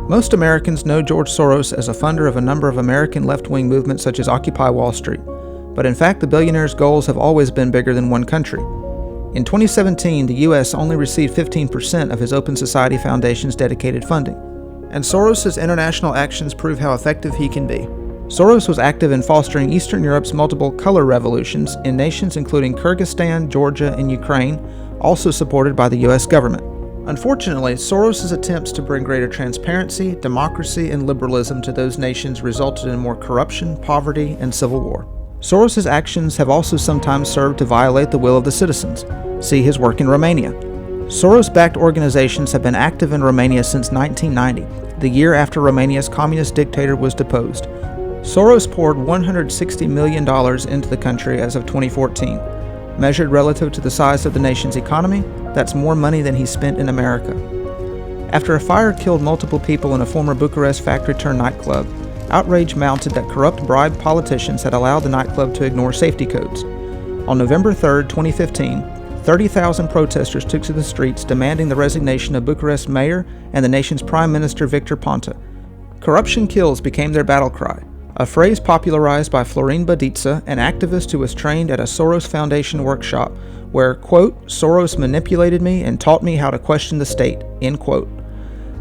Most Americans know George Soros as a funder of a number of American left-wing movements such as Occupy Wall Street, but in fact the billionaire's goals have always been bigger than one country. In 2017, the U.S. only received 15% of his Open Society Foundation's dedicated funding, and Soros's international actions prove how effective he can be. Soros was active in fostering Eastern Europe's multiple color revolutions in nations including Kyrgyzstan, Georgia, and Ukraine, also supported by the U.S. government. Unfortunately, Soros's attempts to bring greater transparency, democracy, and liberalism to those nations resulted in more corruption, poverty, and civil war. Soros's actions have also sometimes served to violate the will of the citizens. See his work in Romania. Soros-backed organizations have been active in Romania since 1990, the year after Romania's communist dictator was deposed. Soros poured $160 million into the country as of 2014. Measured relative to the size of the nation's economy, that's more money than he spent in America. After a fire killed multiple people in a former Bucharest factory-turned-nightclub, outrage mounted that corrupt bribed politicians had allowed the nightclub to ignore safety codes. On November 3, 2015, 30,000 protesters took to the streets demanding the resignation of Bucharest mayor and the nation's prime minister Victor Ponta. Corruption kills became their battle cry, a phrase popularized by Florin Bădiță, an activist who was trained at a Soros Foundation workshop where, quote, Soros manipulated me and taught me how to question the state, end quote.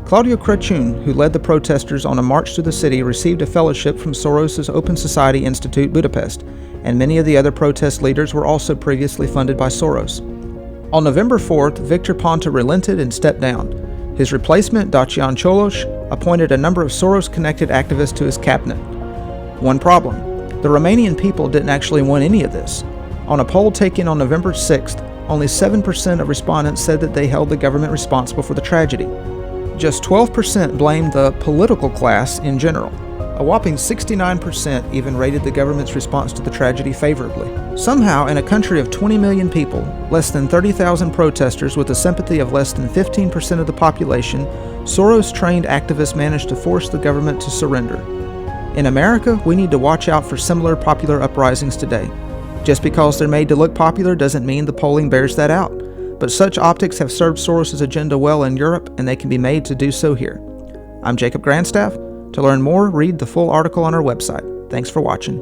Claudiu Crăciun, who led the protesters on a march to the city, received a fellowship from Soros's Open Society Institute Budapest, and many of the other protest leaders were also previously funded by Soros. On November 4th, Victor Ponta relented and stepped down. His replacement, Dacian Cioloș, appointed a number of Soros-connected activists to his cabinet. One problem: the Romanian people didn't actually want any of this. On a poll taken on November 6th, only 7% of respondents said that they held the government responsible for the tragedy. Just 12% blamed the political class in general. A whopping 69% even rated the government's response to the tragedy favorably. Somehow, in a country of 20 million people, less than 30,000 protesters with the sympathy of less than 15% of the population, Soros-trained activists managed to force the government to surrender. In America, we need to watch out for similar popular uprisings today. Just because they're made to look popular doesn't mean the polling bears that out. But such optics have served Soros' agenda well in Europe, and they can be made to do so here. I'm Jacob Grandstaff. To learn more, read the full article on our website. Thanks for watching.